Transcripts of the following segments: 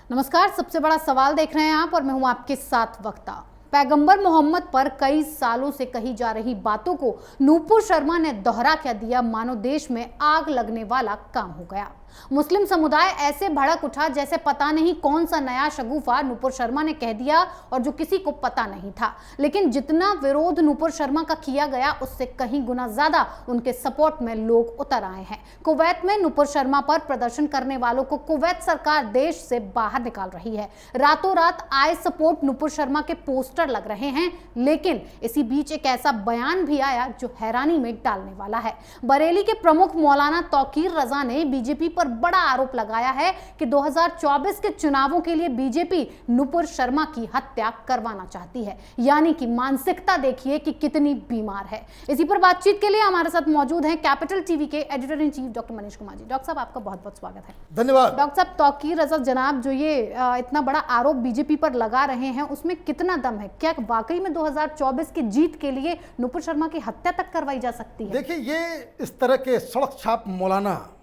नमस्कार। सबसे बड़ा सवाल देख रहे हैं आप और मैं हूं आपके साथ वक्ता। पैगंबर मोहम्मद पर कई सालों से कही जा रही बातों को नूपुर शर्मा ने दोहरा क्या दिया, मानो देश में आग लगने वाला काम हो गया। मुस्लिम समुदाय ऐसे भड़क उठा जैसे पता नहीं कौन सा नया शगुफा नूपुर शर्मा ने कह दिया और जो किसी को पता नहीं था। लेकिन जितना विरोध नूपुर शर्मा का किया गया उससे कहीं गुना ज्यादा उनके सपोर्ट में लोग उतर आए हैं। कुवैत में नूपुर शर्मा पर प्रदर्शन करने वालों को कुवैत सरकार देश से बाहर निकाल रही है। रातों रात आए सपोर्ट नूपुर शर्मा के पोस्टर लग रहे हैं, लेकिन इसी बीच एक ऐसा बयान भी आया जो हैरानी में डालने वाला है। बरेली के प्रमुख मौलाना तौकीर रजा ने बीजेपी पर बड़ा आरोप लगाया है कि 2024 के चुनावों के लिए बीजेपी नूपुर शर्मा की हत्या करवाना चाहती है। यानी कि मानसिकता देखिए कि कितनी बीमार है। इसी पर बातचीत के लिए हमारे साथ मौजूद हैं कैपिटल टीवी के editor in chief doctor Manish Kumar ji. Doctor साहब, आपका बहुत बहुत स्वागत है। धन्यवाद। डॉक्टर साहब, तौकीर रजा जनाब जो ये इतना बड़ा आरोप बीजेपी पर लगा रहे हैं, उसमें कितना दम है? क्या वाकई में 2024 की जीत के लिए नूपुर शर्मा की हत्या तक करवाई जा सकती है? देखिए, ये इस तरह के सड़क छाप मौलाना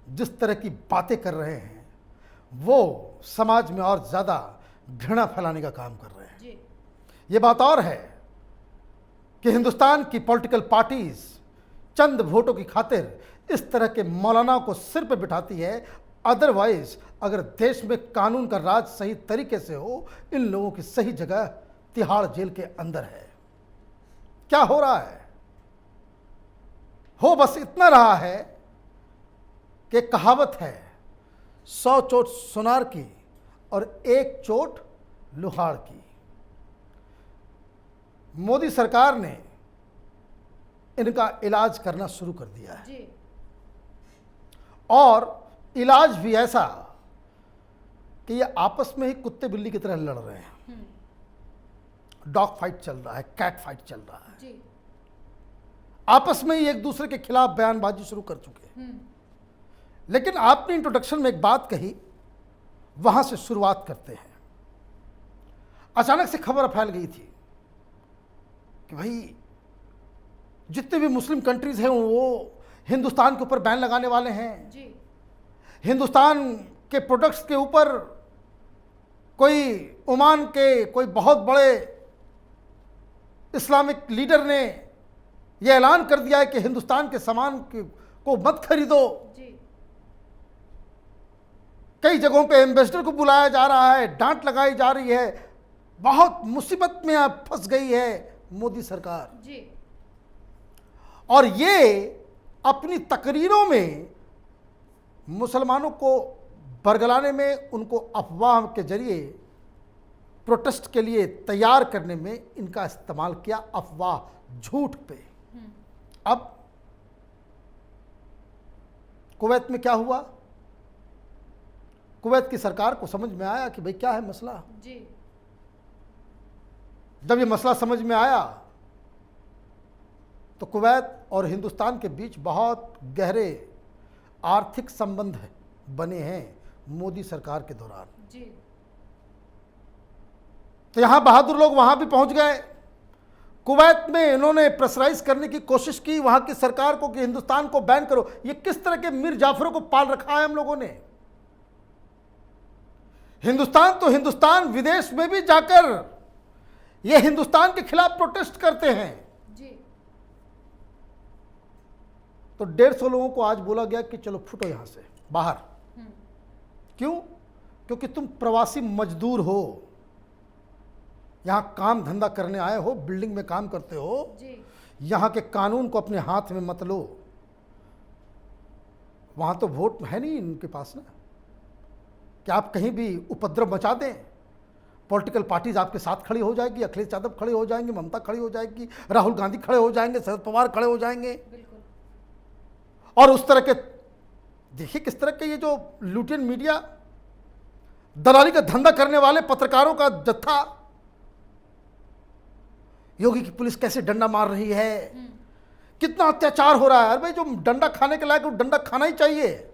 जिस तरह की बातें कर रहे हैं वो समाज में और ज्यादा घृणा फैलाने का काम कर रहे हैं जी। ये बात और है कि हिंदुस्तान की पॉलिटिकल पार्टीज चंद वोटों की खातिर इस तरह के मौलाना को सिर पर बिठाती है। अदरवाइज अगर देश में कानून का राज सही तरीके से हो, इन लोगों की सही जगह तिहाड़ जेल के अंदर है। क्या हो रहा है? हो बस इतना रहा है कि कहावत है, 100 चोट सुनार की और 1 चोट लुहार की। मोदी सरकार ने इनका इलाज करना शुरू कर दिया है जी। और इलाज भी ऐसा कि ये आपस में ही कुत्ते बिल्ली की तरह लड़ रहे हैं। डॉग फाइट चल रहा है, कैट फाइट चल रहा है जी। आपस में ही एक दूसरे के खिलाफ बयानबाजी शुरू कर चुके हैं। लेकिन आपने इंट्रोडक्शन में एक बात कही, वहां से शुरुआत करते हैं। अचानक से खबर फैल गई थी कि भाई जितने भी मुस्लिम कंट्रीज हैं वो हिंदुस्तान के ऊपर बैन लगाने वाले हैं जी। हिंदुस्तान के प्रोडक्ट्स के ऊपर कोई ओमान के कोई बहुत बड़े इस्लामिक लीडर ने यह ऐलान कर दिया है कि हिंदुस्तान के सामान को मत खरीदो जी। कई जगहों पे एम्बेसडर को बुलाया जा रहा है, डांट लगाई जा रही है। बहुत मुसीबत में अब फंस गई है मोदी सरकार जी। और ये अपनी तकरीरों में मुसलमानों को बरगलाने में, उनको अफवाह के जरिए प्रोटेस्ट के लिए तैयार करने में इनका इस्तेमाल किया, अफवाह, झूठ पे। अब कुवैत में क्या हुआ? कुवैत की सरकार को समझ में आया कि भाई क्या है मसला जी। जब ये मसला समझ में आया तो कुवैत और हिंदुस्तान के बीच बहुत गहरे आर्थिक संबंध बने हैं मोदी सरकार के दौरान जी। तो यहां बहादुर लोग वहां भी पहुंच गए। कुवैत में इन्होंने प्रेशराइज करने की कोशिश की वहां की सरकार को कि हिंदुस्तान को बैन करो। ये किस तरह के मीर जाफरों को पाल रखा है हम लोगों ने। हिंदुस्तान तो हिंदुस्तान, विदेश में भी जाकर ये हिंदुस्तान के खिलाफ प्रोटेस्ट करते हैं जी। तो 150 लोगों को आज बोला गया कि चलो फुटो यहां से बाहर। क्यों? क्योंकि तुम प्रवासी मजदूर हो, यहां काम धंधा करने आए हो, बिल्डिंग में काम करते हो जी। यहां के कानून को अपने हाथ में मत लो। वहां तो वोट है नहीं इनके पास ना कि आप कहीं भी उपद्रव मचा दें। पॉलिटिकल पार्टीज आपके साथ खड़ी हो जाएगी, अखिलेश यादव खड़े हो जाएंगे, ममता खड़ी हो जाएगी, राहुल गांधी खड़े हो जाएंगे, शरद पवार खड़े हो जाएंगे। और उस तरह के देखिए किस तरह के ये जो लुटियन मीडिया, दलाली का धंधा करने वाले पत्रकारों का जत्था, योगी की पुलिस कैसे डंडा मार रही है, कितना अत्याचार हो रहा है। अरे भाई, जो डंडा खाने के लायक वो डंडा खाना ही चाहिए।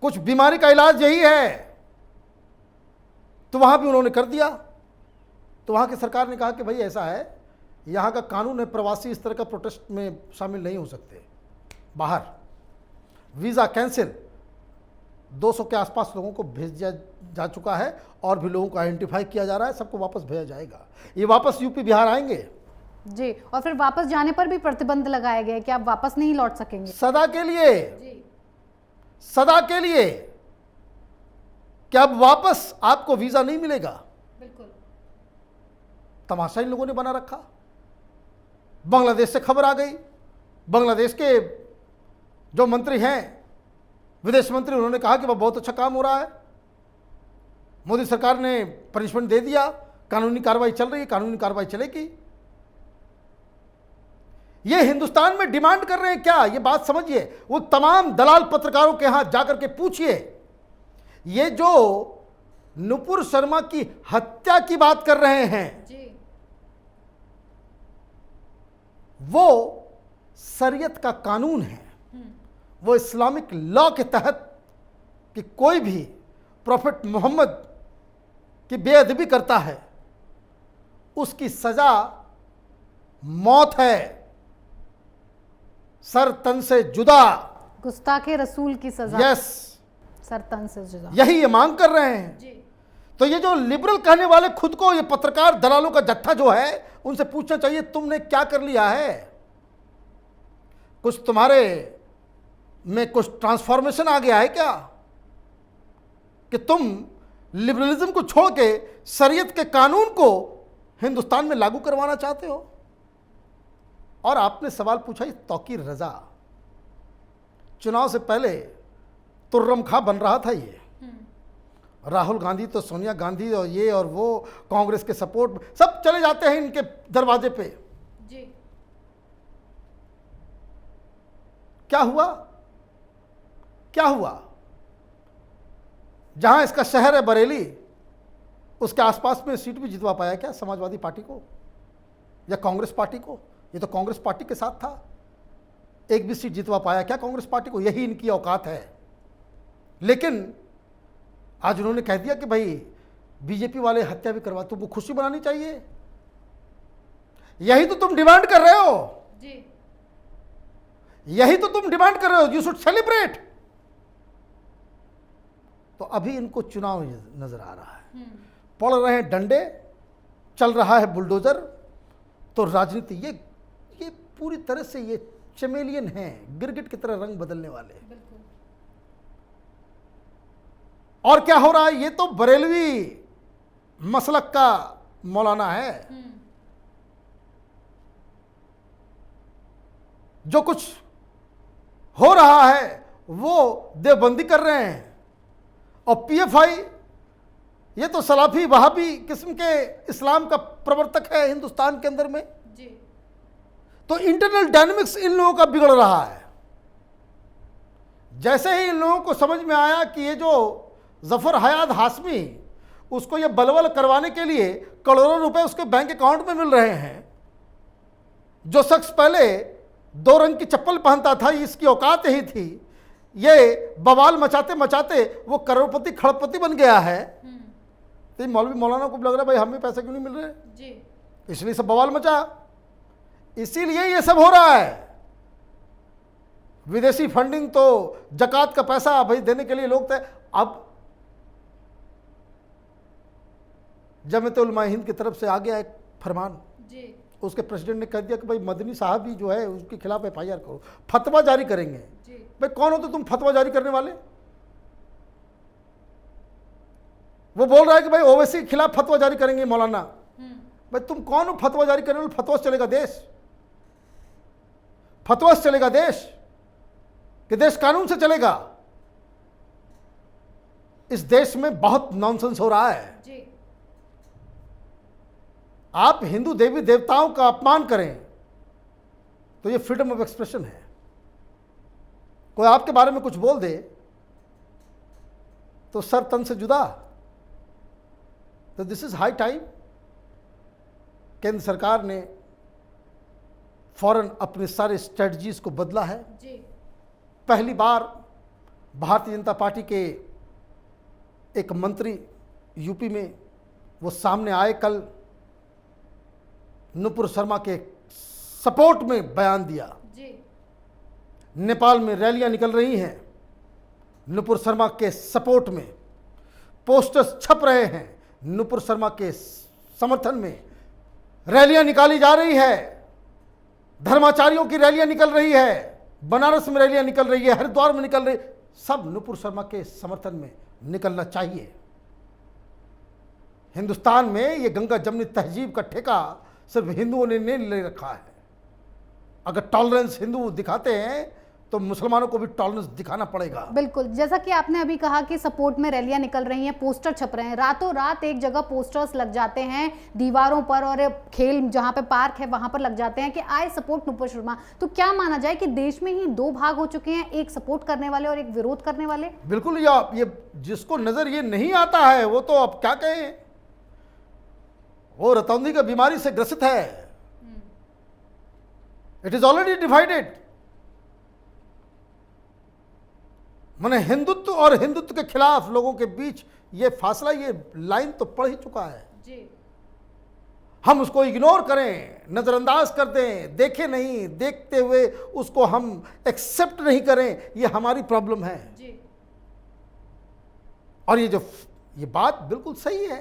कुछ बीमारी का इलाज यही है, तो वहां भी उन्होंने कर दिया। तो वहां की सरकार ने कहा कि भाई ऐसा है, यहां का कानून है, प्रवासी इस तरह का प्रोटेस्ट में शामिल नहीं हो सकते, बाहर वीजा कैंसिल। 200 के आसपास लोगों को भेज दिया जा चुका है और भी लोगों को आइडेंटिफाई किया जा रहा है, सबको वापस भेजा जाएगा। ये वापस यूपी बिहार आएंगे जी, और फिर वापस जाने पर भी प्रतिबंध लगाए गए कि आप वापस नहीं लौट सकेंगे सदा के लिए। जी। सदा के लिए कि अब वापस आपको वीजा नहीं मिलेगा। बिल्कुल। तमाशा इन लोगों ने बना रखा। बांग्लादेश से खबर आ गई, बांग्लादेश के जो मंत्री हैं, विदेश मंत्री, उन्होंने कहा कि वह बहुत अच्छा काम हो रहा है, मोदी सरकार ने पनिशमेंट दे दिया, कानूनी कार्रवाई चल रही है, कानूनी कार्रवाई चलेगी। ये हिंदुस्तान में डिमांड कर रहे हैं क्या? ये बात समझिए। वो तमाम दलाल पत्रकारों के यहां जाकर के पूछिए, ये जो नुपुर शर्मा की हत्या की बात कर रहे हैं जी। वो शरीयत का कानून है, वो इस्लामिक लॉ के तहत कि कोई भी प्रॉफेट मोहम्मद की बेअदबी करता है उसकी सजा मौत है, सर तन से जुदा। गुस्ताखे रसूल की सजा। यस, सर तन से जुदा। यही ये मांग कर रहे हैं। जी। तो ये जो लिबरल कहने वाले खुद को, ये पत्रकार दलालों का जत्था जो है, उनसे पूछना चाहिए तुमने क्या कर लिया है? कुछ तुम्हारे में कुछ ट्रांसफॉर्मेशन आ गया है क्या कि तुम लिबरलिज्म को छोड़ के शरीयत के कानून को हिंदुस्तान में लागू करवाना चाहते हो? और आपने सवाल पूछा ये तौकीर रजा, चुनाव से पहले तुर्रम खां बन रहा था ये, राहुल गांधी तो सोनिया गांधी और ये और वो कांग्रेस के सपोर्ट में सब चले जाते हैं इनके दरवाजे पे। जी। क्या हुआ? क्या हुआ? जहां इसका शहर है बरेली, उसके आसपास में सीट भी जितवा पाया क्या समाजवादी पार्टी को या कांग्रेस पार्टी को? ये तो कांग्रेस पार्टी के साथ था, एक भी सीट जितवा पाया क्या कांग्रेस पार्टी को? यही इनकी औकात है। लेकिन आज उन्होंने कह दिया कि भाई बीजेपी वाले हत्या भी करवा, तुमको खुशी मनानी चाहिए। यही तो तुम डिमांड कर रहे हो जी। यही तो तुम डिमांड कर रहे हो, यू शुड सेलिब्रेट। तो अभी इनको चुनाव नजर आ रहा है, पड़ रहे हैं डंडे, चल रहा है बुलडोजर। तो राजनीति ये पूरी तरह से ये चमेलियन है, गिरगिट की तरह रंग बदलने वाले। बिल्कुल। और क्या हो रहा है? ये तो बरेलवी मसलक का मौलाना है। जो कुछ हो रहा है वो देवबंदी कर रहे हैं। और पीएफआई ये तो सलाफी वहाबी किस्म के इस्लाम का प्रवर्तक है हिंदुस्तान के अंदर में। जी। तो इंटरनल डायनेमिक्स इन लोगों का बिगड़ रहा है। जैसे ही इन लोगों को समझ में आया कि ये जो जफर हयात हाशमी, उसको ये बलवल करवाने के लिए करोड़ों रुपए उसके बैंक अकाउंट में मिल रहे हैं, जो शख्स पहले 2 रंग की चप्पल पहनता था, इसकी औकात यही थी, ये बवाल मचाते मचाते वो करोड़पति खड़पति बन गया है। तो मौलवी मौलाना को लग रहा है भाई हमें पैसे क्यों नहीं मिल रहे जी। इसलिए सब बवाल मचा, इसीलिए ये सब हो रहा है। विदेशी फंडिंग तो जकात का पैसा भाई देने के लिए लोग थे। अब जमीयत उलमा हिंद की तरफ से आ गया एक फरमान, जी। उसके प्रेसिडेंट ने कह दिया कि भाई मदनी साहब भी जो है उसके खिलाफ एफआईआर करो, फतवा जारी करेंगे। जी। भाई कौन हो तो तुम फतवा जारी करने वाले? वो बोल रहा है कि भाई ओवैसी के खिलाफ फतवा जारी करेंगे मौलाना। भाई तुम कौन हो फतवा जारी करने वाले? फतवा से चलेगा देश? फतवा से चलेगा देश कि देश कानून से चलेगा? इस देश में बहुत नॉनसेंस हो रहा है। जी। आप हिंदू देवी देवताओं का अपमान करें तो ये फ्रीडम ऑफ एक्सप्रेशन है। कोई आपके बारे में कुछ बोल दे तो सर तन से जुदा। तो दिस इज हाई टाइम। केंद्र सरकार ने फौरन अपने सारे स्ट्रेटजीज को बदला है। जी। पहली बार भारतीय जनता पार्टी के एक मंत्री यूपी में वो सामने आए, कल नुपुर शर्मा के सपोर्ट में बयान दिया। जी। नेपाल में रैलियां निकल रही हैं, नुपुर शर्मा के सपोर्ट में, पोस्टर्स छप रहे हैं नुपुर शर्मा के समर्थन में, रैलियां निकाली जा रही है, धर्माचार्यों की रैलियां निकल रही है, बनारस में रैलियां निकल रही है, हरिद्वार में निकल रही, सब नुपुर शर्मा के समर्थन में निकलना चाहिए। हिंदुस्तान में ये गंगा जमनी तहजीब का ठेका सिर्फ हिंदुओं ने नहीं ले रखा है। अगर टॉलरेंस हिंदू दिखाते हैं तो मुसलमानों को भी टॉलरेंस दिखाना पड़ेगा। बिल्कुल, जैसा कि आपने अभी कहा कि सपोर्ट में रैलियां निकल रही हैं, पोस्टर छप रहे हैं, रातों रात एक जगह पोस्टर्स लग जाते हैं दीवारों पर, और खेल जहां पे पार्क है वहां पर लग जाते हैं कि आई सपोर्ट नुपुर शर्मा। तो क्या माना जाए कि देश में ही दो भाग हो चुके हैं, एक सपोर्ट करने वाले और एक विरोध करने वाले? बिल्कुल, ये जिसको नजर ये नहीं आता है वो तो अब क्या कहें, वो रतौंधी की बीमारी से ग्रसित है। It is already divided. माने हिंदुत्व और हिंदुत्व के खिलाफ लोगों के बीच ये फासला, ये लाइन तो पड़ ही चुका है जी। हम उसको इग्नोर करें, नजरअंदाज कर दें, देखें नहीं, देखते हुए उसको हम एक्सेप्ट नहीं करें, ये हमारी प्रॉब्लम है जी। और ये बात बिल्कुल सही है।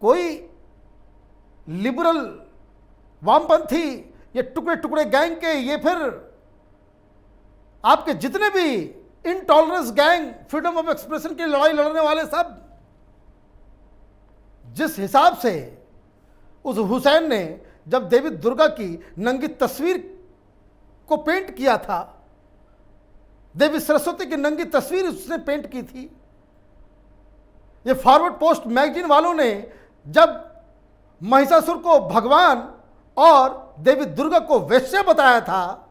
कोई लिबरल वामपंथी, ये टुकड़े टुकड़े गैंग के, ये फिर आपके जितने भी intolerance gang, freedom of expression की लड़ाई लड़ने वाले, सब जिस हिसाब से उस हुसैन ने जब देवी दुर्गा की नंगी तस्वीर को पेंट किया था, देवी सरस्वती की नंगी तस्वीर उसने पेंट की थी, ये फॉरवर्ड पोस्ट मैगजीन वालों ने जब महिषासुर को भगवान और देवी दुर्गा को वैश्य बताया था,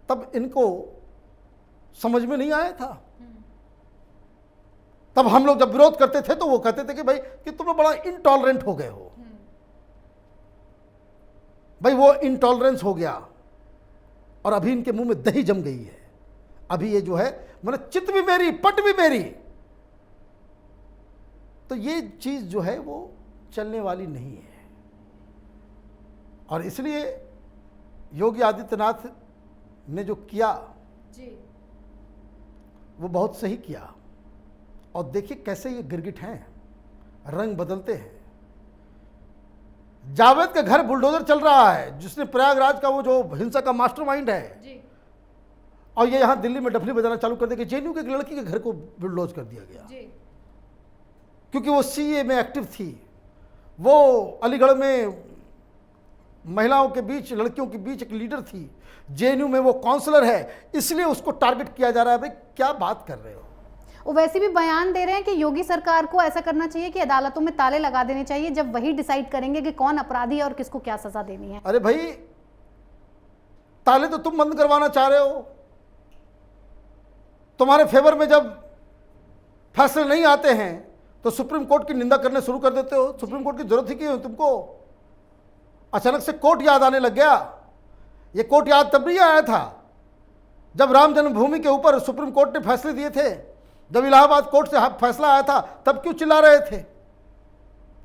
तब इनको समझ में नहीं आया था। तब हम लोग जब विरोध करते थे तो वो कहते थे कि भाई कि तुम लोग बड़ा इंटॉलरेंट हो गए हो। भाई वो इंटॉलरेंस हो गया और अभी इनके मुंह में दही जम गई है। अभी ये जो है माने चित भी मेरी, पट भी मेरी, तो ये चीज जो है वो चलने वाली नहीं है। और इसलिए योगी आदित्यनाथ ने जो किया जी, वो बहुत सही किया। और देखिए कैसे ये गिरगिट हैं, रंग बदलते हैं। जावेद के घर बुलडोजर चल रहा है, जिसने प्रयागराज का वो जो हिंसा का मास्टरमाइंड है जी। और ये यहां दिल्ली में डफली बजाना चालू कर दिया कि जेएनयू के एक लड़की के घर को बुलडोज कर दिया गया जी। क्योंकि वो सीए में एक्टिव थी, वो अलीगढ़ में महिलाओं के बीच, लड़कियों के बीच एक लीडर थी, जेएनयू में वो काउंसलर है, इसलिए उसको टारगेट किया जा रहा है। भाई क्या बात कर रहे हो? वो वैसे भी बयान दे रहे हैं कि योगी सरकार को ऐसा करना चाहिए कि अदालतों में ताले लगा देने चाहिए, जब वही डिसाइड करेंगे कि कौन अपराधी है और किसको क्या सजा देनी है। अरे भाई, ताले तो तुम बंद करवाना चाह रहे हो। तुम्हारे फेवर में जब फैसले नहीं आते हैं तो सुप्रीम कोर्ट की निंदा करने शुरू कर देते हो। सुप्रीम कोर्ट की जरूरत ही क्यों है तुमको? अचानक से कोर्ट याद आने लग गया। ये कोर्ट याद तब नहीं आया था जब राम जन्मभूमि के ऊपर सुप्रीम कोर्ट ने फैसले दिए थे। जब इलाहाबाद कोर्ट से फैसला आया था तब क्यों चिल्ला रहे थे?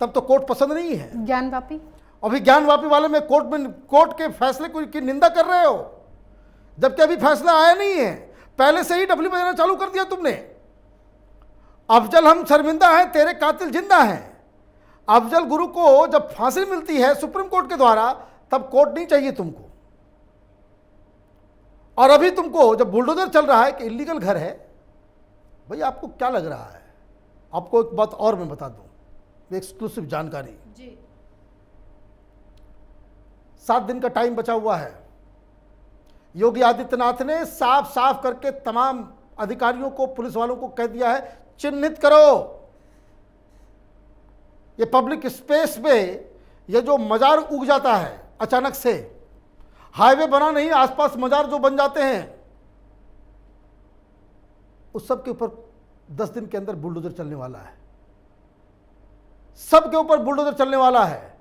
तब तो कोर्ट पसंद नहीं है। ज्ञानवापी, अभी ज्ञानवापी वाले में कोर्ट के फैसले की निंदा कर रहे हो, जबकि अभी फैसला आया नहीं है। पहले से ही डफली बजाना चालू कर दिया तुमने। अफजल हम शर्मिंदा हैं, तेरे कातिल जिंदा हैं। अफजल गुरु को जब फांसी मिलती है सुप्रीम कोर्ट के द्वारा, तब कोर्ट नहीं चाहिए तुमको। और अभी तुमको जब बुलडोजर चल रहा है कि इलीगल घर है, भाई आपको क्या लग रहा है? आपको एक बात और मैं बता दूं, एक्सक्लूसिव जानकारी जी। 7 दिन का टाइम बचा हुआ है। योगी आदित्यनाथ ने साफ साफ करके तमाम अधिकारियों को, पुलिस वालों को कह दिया है, चिन्हित करो ये पब्लिक स्पेस पे ये जो मजार उग जाता है अचानक से, हाईवे बना नहीं, आसपास मजार जो बन जाते हैं, उस सब के ऊपर 10 दिन के अंदर बुलडोजर चलने वाला है। सब के ऊपर बुलडोजर चलने वाला है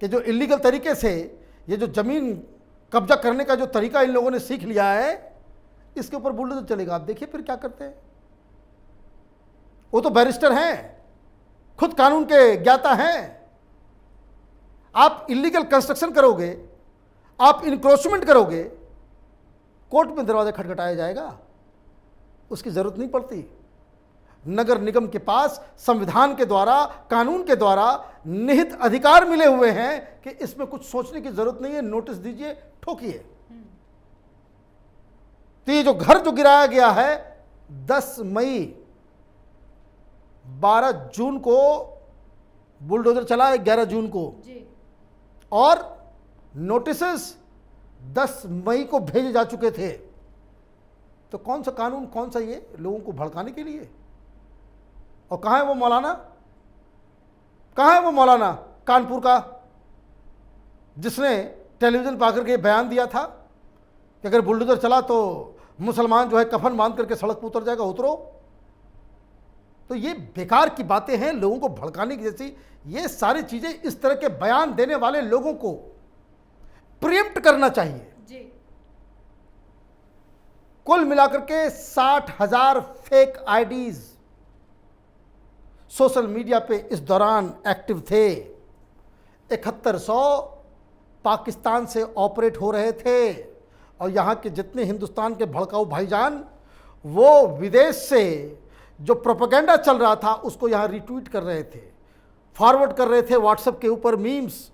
कि जो इलीगल तरीके से ये जो जमीन कब्जा करने का जो तरीका इन लोगों ने सीख लिया है, इसके ऊपर बुलडोजर चलेगा। आप देखिए फिर क्या करते हैं। वो तो बैरिस्टर हैं, खुद कानून के ज्ञाता हैं। आप इलीगल कंस्ट्रक्शन करोगे, आप इंक्रोचमेंट करोगे, कोर्ट में दरवाजा खटखटाया जाएगा, उसकी जरूरत नहीं पड़ती। नगर निगम के पास संविधान के द्वारा, कानून के द्वारा निहित अधिकार मिले हुए हैं कि इसमें कुछ सोचने की जरूरत नहीं है, नोटिस दीजिए, ठोकिए। तो ये जो घर जो गिराया गया है 10 मई, 12 जून को बुलडोजर चला है, 11 जून को जी। और नोटिसेस 10 मई को भेजे जा चुके थे। तो कौन सा कानून, कौन सा ये लोगों को भड़काने के लिए? और कहाँ है वो मौलाना, कहाँ है वो मौलाना कानपुर का जिसने टेलीविजन पर आकर के बयान दिया था कि अगर बुलडोजर चला तो मुसलमान जो है कफन बांध करके सड़क पर उतर जाएगा, उतरो। तो ये बेकार की बातें हैं, लोगों को भड़काने की जैसी ये सारी चीजें। इस तरह के बयान देने वाले लोगों को प्रिएम्प्ट करना चाहिए। जी। कुल मिलाकर के 60,000 फेक आईडीज सोशल मीडिया पे इस दौरान एक्टिव थे। 7100 पाकिस्तान से ऑपरेट हो रहे थे और यहाँ के जितने हिंदुस्तान के भड़काऊ भाईजान वो विदेश से जो प्रोपेगेंडा चल रहा था उसको यहाँ रिट्वीट कर रहे थे, फॉरवर्ड कर रहे थे व्हाट्सएप के ऊपर मीम्स।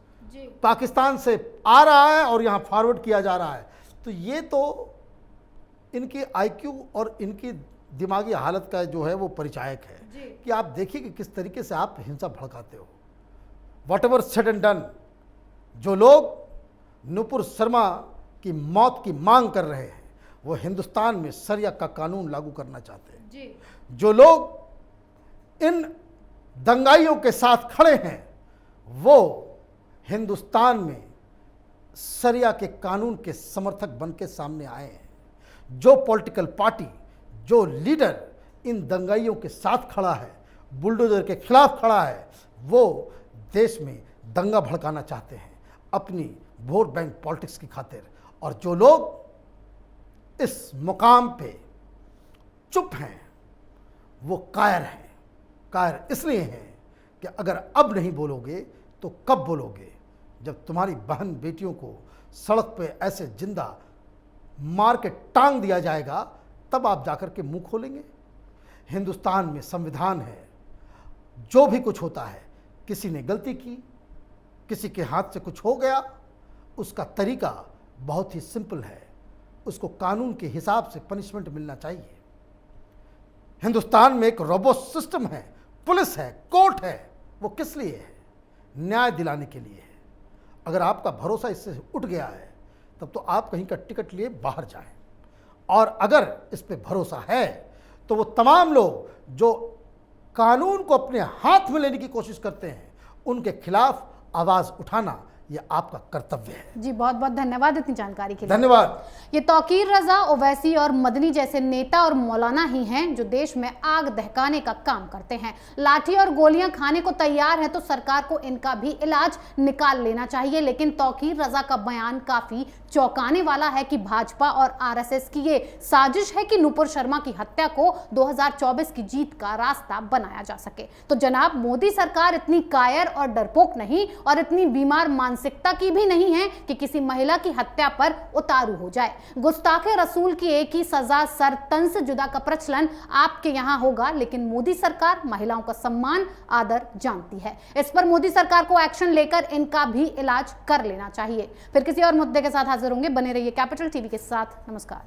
पाकिस्तान से आ रहा है और यहाँ फॉरवर्ड किया जा रहा है। तो ये तो इनकी आईक्यू और इनकी दिमागी हालत का जो है वो परिचायक है कि आप देखिए कि किस तरीके से आप हिंसा भड़काते हो। What ever said and done, जो लोग नुपुर शर्मा की मौत की मांग कर रहे हैं वो हिंदुस्तान में शरिया का कानून लागू करना चाहते हैं। जो लोग इन दंगाइयों के साथ खड़े हैं वो हिंदुस्तान में शरिया के कानून के समर्थक बन के सामने आए हैं। जो पॉलिटिकल पार्टी, जो लीडर इन दंगाइयों के साथ खड़ा है, बुलडोजर के खिलाफ खड़ा है, वो देश में दंगा भड़काना चाहते हैं अपनी वोट बैंक पॉलिटिक्स की खातिर। और जो लोग इस मुकाम पे चुप हैं वो कायर हैं। कायर इसलिए हैं कि अगर अब नहीं बोलोगे तो कब बोलोगे, जब तुम्हारी बहन बेटियों को सड़क पे ऐसे जिंदा मार के टांग दिया जाएगा तब आप जाकर के मुंह खोलेंगे। हिंदुस्तान में संविधान है, जो भी कुछ होता है, किसी ने गलती की, किसी के हाथ से कुछ हो गया, उसका तरीका बहुत ही सिंपल है, उसको कानून के हिसाब से पनिशमेंट मिलना चाहिए। हिंदुस्तान में एक रोबोस्ट सिस्टम है, पुलिस है, कोर्ट है। वो किस लिए है? न्याय दिलाने के लिए है। अगर आपका भरोसा इससे उठ गया है तब तो आप कहीं का टिकट लिए बाहर जाएं। और अगर इस पे भरोसा है तो वो तमाम लोग जो कानून को अपने हाथ में लेने की कोशिश करते हैं उनके खिलाफ आवाज उठाना ये आपका कर्तव्य है। जी, बहुत बहुत धन्यवाद इतनी जानकारी के लिए। धन्यवाद। ये तौकीर रजा, ओवैसी और मदनी जैसे नेता और मौलाना ही हैं जो देश में आग दहकाने का काम करते हैं। लाठी और गोलियां खाने को तैयार है तो सरकार को इनका भी इलाज निकाल लेना चाहिए। लेकिन तौकीर रजा का बयान काफी चौंकाने वाला है कि भाजपा और आरएसएस की ये साजिश है कि नुपुर शर्मा की हत्या को 2024 की जीत का रास्ता बनाया जा सके। तो जनाब, मोदी सरकार इतनी कायर और डरपोक नहीं और इतनी बीमार मानसिकता की भी नहीं है कि किसी महिला की हत्या पर उतारू हो जाए। गुस्ताखे रसूल की एक ही सजा, सर तन से जुदा का प्रचलन आपके यहां होगा, लेकिन मोदी सरकार महिलाओं का सम्मान आदर जानती है। इस पर मोदी सरकार को एक्शन लेकर इनका भी इलाज कर लेना चाहिए। फिर किसी और मुद्दे के साथ हाजिर होंगे। बने रहिए कैपिटल टीवी के साथ। नमस्कार।